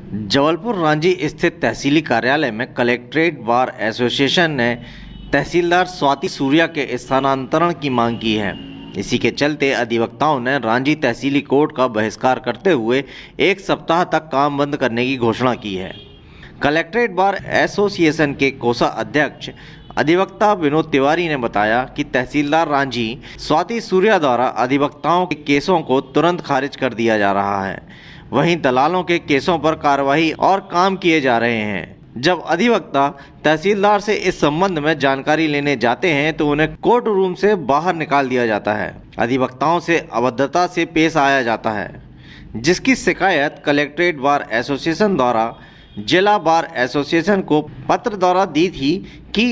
जबलपुर रांझी स्थित तहसीली कार्यालय में कलेक्ट्रेट बार एसोसिएशन ने तहसीलदार स्वाति सूर्या के स्थानांतरण की मांग की है। इसी के चलते अधिवक्ताओं ने रांझी तहसीली कोर्ट का बहिष्कार करते हुए एक सप्ताह तक काम बंद करने की घोषणा की है। कलेक्ट्रेट बार एसोसिएशन के कोषाध्यक्ष अधिवक्ता विनोद तिवारी ने बताया कि तहसीलदार रांझी स्वाति सूर्या द्वारा अधिवक्ताओं के केसों को तुरंत खारिज कर दिया जा रहा है। वहीं दलालों के केसों पर कार्रवाई और काम किए जा रहे हैं। जब अधिवक्ता तहसीलदार से इस संबंध में जानकारी लेने जाते हैं तो उन्हें कोर्ट रूम से बाहर निकाल दिया जाता है। अधिवक्ताओं से अभद्रता से पेश आया जाता है, जिसकी शिकायत कलेक्ट्रेट बार एसोसिएशन द्वारा जिला बार एसोसिएशन को पत्र द्वारा दी थी कि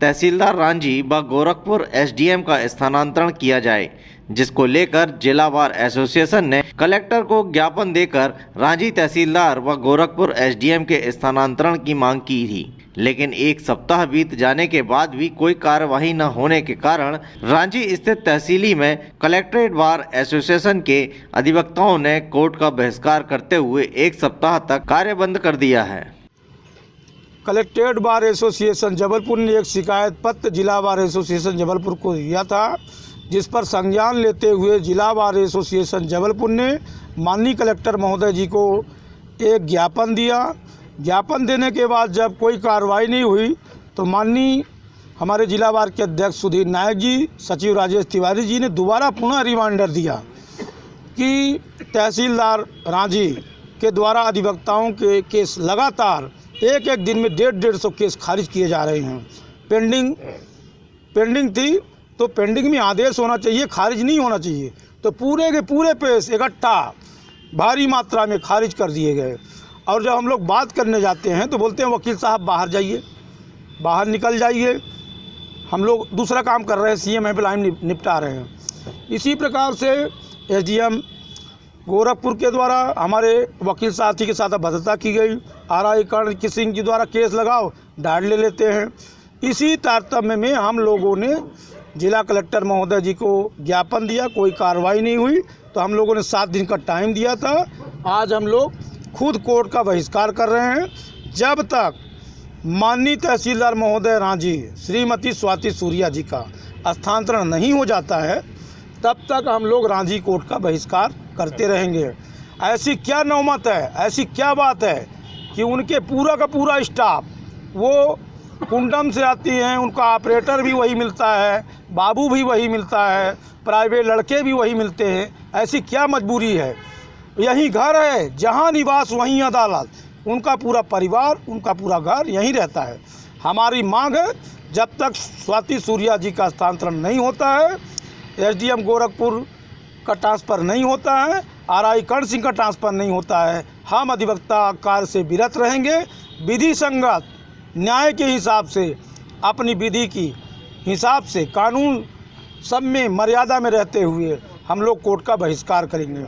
तहसीलदार रांझी व गोरखपुर एसडीएम का स्थानांतरण किया जाए, जिसको लेकर जिला बार एसोसिएशन ने कलेक्टर को ज्ञापन देकर रांझी तहसीलदार व गोरखपुर एसडीएम के स्थानांतरण की मांग की थी। लेकिन एक सप्ताह बीत जाने के बाद भी कोई कार्यवाही न होने के कारण रांझी स्थित तहसीली में कलेक्ट्रेट बार एसोसिएशन के अधिवक्ताओं ने कोर्ट का बहिष्कार करते हुए एक सप्ताह तक कार्य बंद कर दिया है। कलेक्ट्रेट बार एसोसिएशन जबलपुर ने एक शिकायत पत्र जिला बार एसोसिएशन जबलपुर को दिया था, जिस पर संज्ञान लेते हुए जिला बार एसोसिएशन जबलपुर ने माननीय कलेक्टर महोदय जी को एक ज्ञापन दिया। ज्ञापन देने के बाद जब कोई कार्रवाई नहीं हुई तो माननीय हमारे जिला बार के अध्यक्ष सुधीर नायक जी, सचिव राजेश तिवारी जी ने दोबारा पुनः रिमाइंडर दिया कि तहसीलदार रांझी के द्वारा अधिवक्ताओं के केस लगातार एक एक दिन में 150 केस खारिज किए जा रहे हैं। पेंडिंग थी तो पेंडिंग में आदेश होना चाहिए, खारिज नहीं होना चाहिए। तो पूरे के पूरे पेश इकट्ठा भारी मात्रा में खारिज कर दिए गए। और जब हम लोग बात करने जाते हैं तो बोलते हैं वकील साहब बाहर जाइए, बाहर निकल जाइए, हम लोग दूसरा काम कर रहे हैं, सीएम हेल्पलाइन निपटा रहे हैं। इसी प्रकार से एसडीएम गोरखपुर के द्वारा हमारे वकील साथी के साथ अभद्रता की गई। आरआई कर्ण सिंह जी द्वारा केस लगाओ, डांट ले लेते हैं। इसी तारतम्य में हम लोगों ने जिला कलेक्टर महोदय जी को ज्ञापन दिया, कोई कार्रवाई नहीं हुई तो हम लोगों ने 7 दिन का टाइम दिया था। आज हम लोग खुद कोर्ट का बहिष्कार कर रहे हैं। जब तक माननीय तहसीलदार महोदय रांझी श्रीमती स्वाति सूर्या जी का स्थानांतरण नहीं हो जाता है तब तक हम लोग रांझी कोर्ट का बहिष्कार करते रहेंगे। ऐसी क्या नौबत है, ऐसी क्या बात है कि उनके पूरा का पूरा स्टाफ वो कुंडम से आती हैं, उनका ऑपरेटर भी वही मिलता है, बाबू भी वही मिलता है, प्राइवेट लड़के भी वही मिलते हैं। ऐसी क्या मजबूरी है? यही घर है, जहां निवास वहीं अदालत। उनका पूरा परिवार, उनका पूरा घर यहीं रहता है। हमारी मांग है जब तक स्वाति सूर्या जी का स्थानांतरण नहीं होता है, एसडीएम गोरखपुर का ट्रांसफ़र नहीं होता है, आरआई कर्ण सिंह का ट्रांसफ़र नहीं होता है, हम अधिवक्ता कार्य से विरत रहेंगे। विधि संगत न्याय के हिसाब से, अपनी विधि की हिसाब से, कानून सब में मर्यादा में रहते हुए हम लोग कोर्ट का बहिष्कार करेंगे।